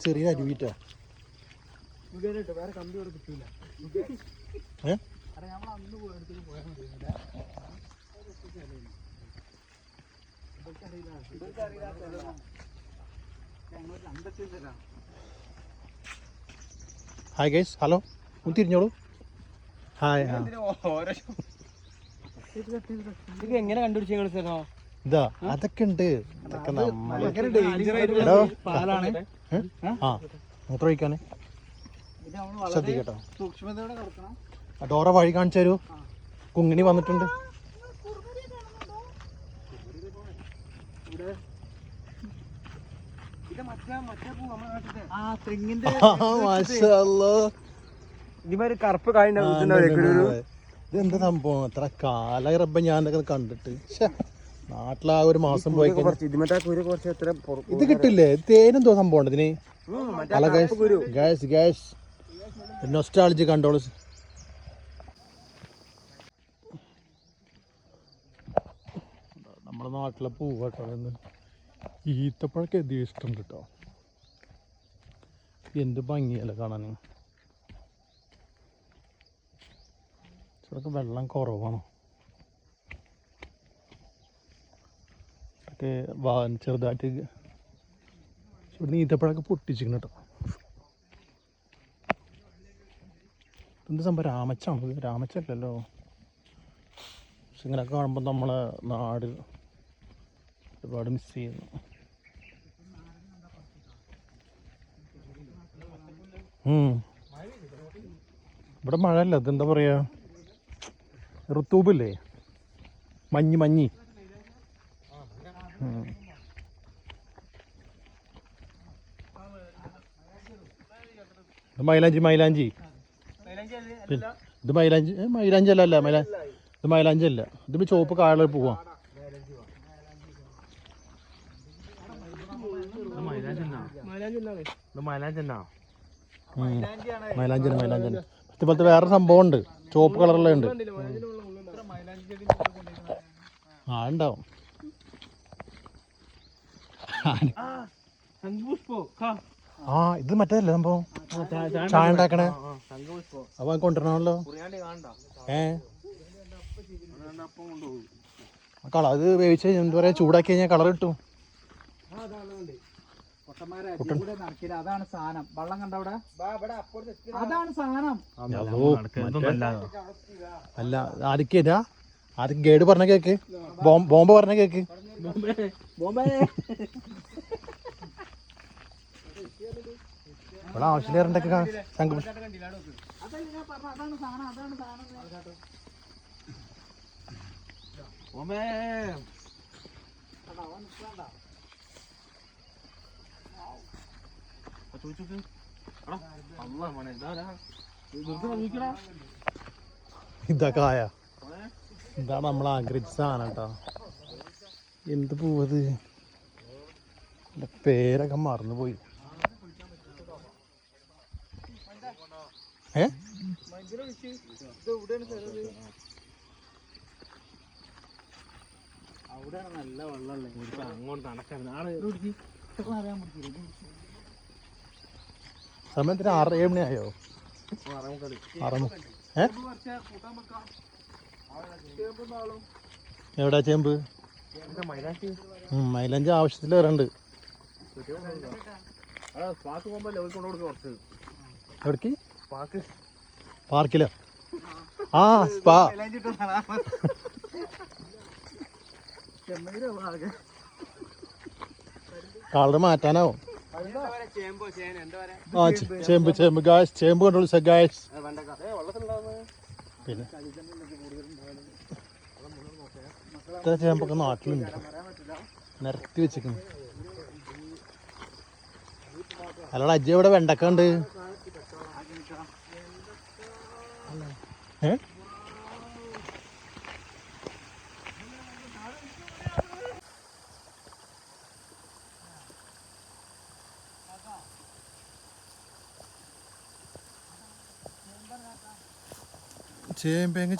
ചെറിയ അരുവിറ്റാ. വേറെ കമ്പി ഇവിടെ കിട്ടൂല. അന്ന് പോയാൽ മതി. ഹായ് ഗൈസ്, ഹലോ, ഒന്ന് തിരിഞ്ഞോളൂ. ഹായ്. എങ്ങനെ കണ്ടുപിടിച്ചോ? ഇതാ അതൊക്കെ ഉണ്ട്. മൂത്രമൊഴിക്കാന് ശ്രദ്ധിക്കട്ടോ. സൂക്ഷ്മതയോടെ കിടക്കണം. ഡോറ വഴി കാണിച്ചു തരൂ. കുങ്ങിണി വന്നിട്ടുണ്ട്. കറുപ്പ് കായ ഇതെന്താ സംഭവം? എത്ര കാലായി റബ്ബ ഞാൻ കണ്ടിട്ട്. നാട്ടിലാ ഒരു മാസം പോയി ഇത് കിട്ടില്ലേ? തേനെന്തോ സംഭവം ഉണ്ട് ഇതിന്. നൊസ്റ്റാൾജി കണ്ടോളൂ. നമ്മുടെ നാട്ടിലെ പൂവട്ടോ. ഈത്തപ്പഴൊക്കെ എതിരെ ഇഷ്ടം കേട്ടോ. എന്ത് ഭംഗിയല്ല കാണാൻ. ഇവിടെയൊക്കെ വെള്ളം കുറവാണ്. ഒക്കെ ചെറുതായിട്ട് ഇവിടെ ഈത്തപ്പഴമൊക്കെ പൊട്ടിച്ചിരിക്കണം കേട്ടോ. എന്ത് സംഭവം? രാമച്ചാണോ? രാമച്ചല്ലല്ലോ. പക്ഷെ ഇങ്ങനെയൊക്കെ കാണുമ്പോൾ നമ്മളെ നാട് ഒരുപാട് മിസ് ചെയ്യുന്നു. ഇവിടെ മഴയല്ല, ഇതെന്താ പറയാ, ഋതൂബില്ലേ, മഞ്ഞ്. മൈലാഞ്ചി ഇത് മൈലാഞ്ചി അല്ല. ഇത് മൈലാഞ്ചി അല്ല. ഇതിപ്പോ ചുവപ്പ് കായല പോവാ. മൈലാഞ്ചി ഇതുപോലത്തെ വേറെ സംഭവം ഉണ്ട്. ചുവപ്പ് കളറുള്ള ഉണ്ട്. ഉണ്ടാവും. ഇത് മറ്റേതല്ലേ സംഭവം? ചായ ഉണ്ടാക്കണേ. അപ്പൊ കൊണ്ടുവരണമല്ലോ. അത് വേവിച്ച് എന്താ പറയാ, ചൂടാക്കി കഴിഞ്ഞാൽ കളർ കിട്ടും. അതാണ് സാധനം. വെള്ളം കണ്ട അവിടെ? അതാണ് സാധനം. അല്ല, ആർക്കേതാ? ആർക്ക് ഗൈഡ് പറഞ്ഞ കേക്ക്? ബോംബ് പറഞ്ഞ കേക്ക്? ഇവിടെ ആവശ്യമില്ലാണ്ടൊക്കെ സംഘം. ഇതൊക്കെ ആയ ഇതാണ് നമ്മൾ ആഗ്രഹിച്ച സാധനം കേട്ടോ. എന്ത് പൂവത്? പേരൊക്കെ മറന്നുപോയി. അവിടെയാണ് നല്ല വെള്ളമുള്ളത്. അങ്ങോട്ട് നടക്കാൻ സമയത്തിന് 6-7 മണി ആയോ? എവിടാ ചേമ്പ്? മൈലാഞ്ചി ആവശ്യത്തിൽ വരണ്ട്. എവിടേക്ക്? പാർക്കിലോ? ആ, സ്പാ. കളർ മാറ്റാനാവും. ആ, ചേമ്പ് ഗായ്സ്, ചേമ്പ് കണ്ടോളൂ ഗായ്സ്. പിന്നെ ഇത്ര ചേമ്പൊക്കെ നാട്ടിലുണ്ട്, നിരത്തി വെച്ചിരിക്കുന്നു. അല്ലടാ അജ്ജ, ഇവിടെ വെണ്ടക്ക ഉണ്ട്.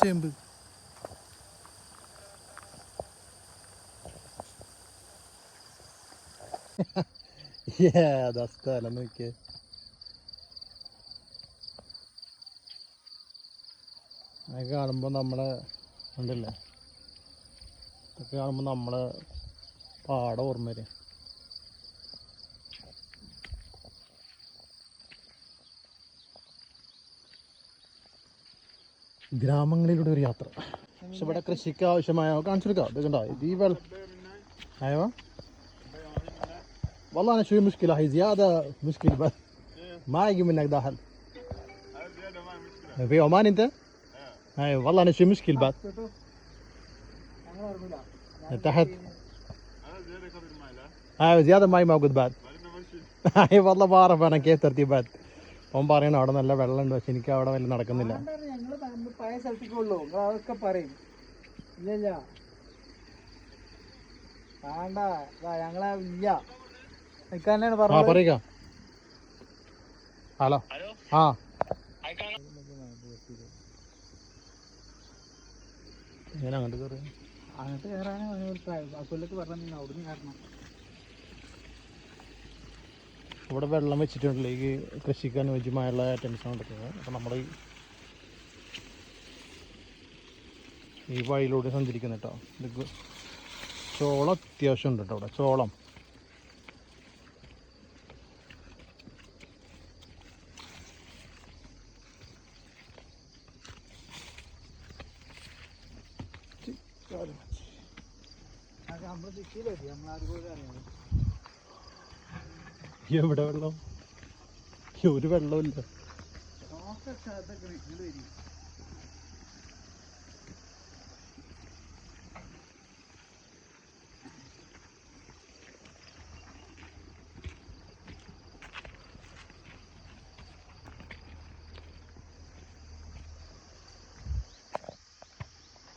ചേമ്പ് ഏതാ സ്ഥലം നോക്കിയേ. അത് കാണുമ്പോൾ നമ്മളെ ഉണ്ടല്ലേ, ഇതൊക്കെ കാണുമ്പോൾ നമ്മളെ പാടം ഓർമ്മ വരും. ഗ്രാമങ്ങളിലൂടെ ഒരു യാത്ര. പക്ഷെ ഇവിടെ കൃഷിക്ക് ആവശ്യമായ കാണിച്ചെടുക്കാം. ഇത് കണ്ടോ, ഇത് ഈ വെള്ളം അയ്യോ والله انا شوي مشكله هي زياده مشكله بس ما يجي منك داخل في عمان انت؟ اي والله انا شوي مشكله بس تحت ايوه زياده ماي موجود بعد اي والله ما اعرف انا كيف ترتيبات. അവൻ പറയണം അവിടെ നല്ല വെള്ളമുണ്ട്, പക്ഷെ എനിക്ക് അവിടെ വലിയ നടക്കുന്നില്ല. പഴയ സ്ഥലത്തേക്കുള്ളൂ അതൊക്കെ പറയും. ഇല്ല വേണ്ട, ഞങ്ങളെ ഇല്ല നിൽക്കാനാണ് പറഞ്ഞത്. പറയുക. ഹലോ ആ ഞാൻ അങ്ങോട്ട് കയറി. അങ്ങോട്ട് കയറാനും അക്കൊല്ലൊക്കെ പറഞ്ഞു അവിടുന്ന് കയറണം. ഇവിടെ വെള്ളം വെച്ചിട്ടുണ്ടല്ലോ ഈ കൃഷിക്ക് അനുയോജ്യമായുള്ള ഐറ്റംസാണ് എടുക്കുന്നത്. അപ്പം നമ്മൾ ഈ വഴിയിലൂടെ സഞ്ചരിക്കുന്ന കേട്ടോ. ഇത് ചോളം അത്യാവശ്യം ഉണ്ട് കേട്ടോ ഇവിടെ. ചോളം നമ്മള് ദിക്കിലെത്തി, നമ്മളാദ്യം അറിയാം. എവിടെ വെള്ളം? ഒരു വെള്ളമില്ല.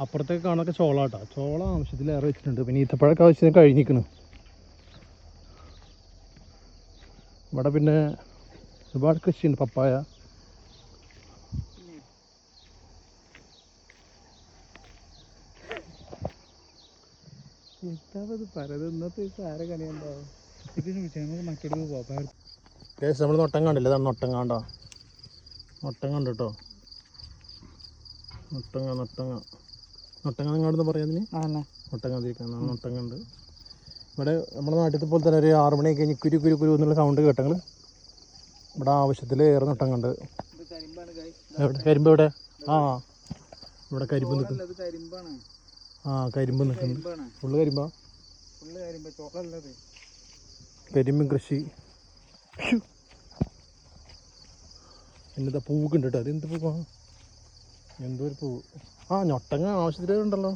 അപ്പുറത്തേക്ക് കാണാനൊക്കെ ചോളാട്ടോ. ചോളം ആവശ്യത്തിലേറെ വെച്ചിട്ടുണ്ട്. പിന്നെ ഈത്തപ്പഴമൊക്കെ ആവശ്യത്തിന് കഴിഞ്ഞിരിക്കുന്നു. ഇവിടെ പിന്നെ ഒരുപാട് കൃഷിയുണ്ട്. പപ്പായ, ഇന്നത്തെ ആരെ കണിയുണ്ടാവും. മറ്റൊരു പോകാം. നമ്മൾ നൊട്ടം കണ്ടില്ല, ഇതാണ് നൊട്ടം കാണ്ടോ. നൊട്ടം കണ്ടു കേട്ടോ. നൊട്ടങ്ങ നിങ്ങളെന്ന് പറയാതിന് നൊട്ടങ്ങ തിരിക്കുന്ന നൊട്ടങ്ങ ഉണ്ട്. ഇവിടെ നമ്മുടെ നാട്ടിലത്തെ പോലെ തന്നെ ഒരു 6 മണിയൊക്കെ കഴിഞ്ഞ് കുരു കുരു കുരു എന്നുള്ള സൗണ്ട് കേട്ടെങ്കിൽ ഇവിടെ ആവശ്യത്തിൽ ഏറെ നൊട്ടങ്ങ ഉണ്ട്. എവിടെ കരിമ്പ്? എവിടെ? ആ ഇവിടെ കരിമ്പ് നിൽക്കും. ആ കരിമ്പ് നിൽക്കുന്നു. ഫുള്ള് കരിമ്പാ. കരിമ്പും കൃഷി. എന്നിട്ട് പൂവൊക്കെ ഉണ്ട് കേട്ടോ. അത് എന്ത് പൂവാ? എന്തോ ഒരു പൂവ്. ആ ഞൊട്ടങ്ങ ആവശ്യത്തിലുണ്ടല്ലോ.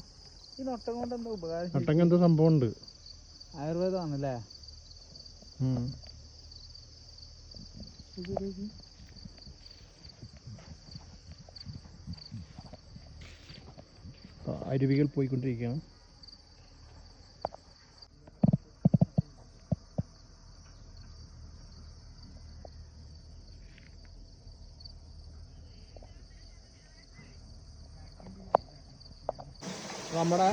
ഈ നൊട്ടം കൊണ്ട് എന്താ ഉപകാരം? നൊട്ടങ്ങ എന്തോ സംഭവം ഉണ്ട്. ആയുർവേദമാണല്ലേ? അരുവികൾ പോയിക്കൊണ്ടിരിക്കുകയാണ്. നമ്മുടെ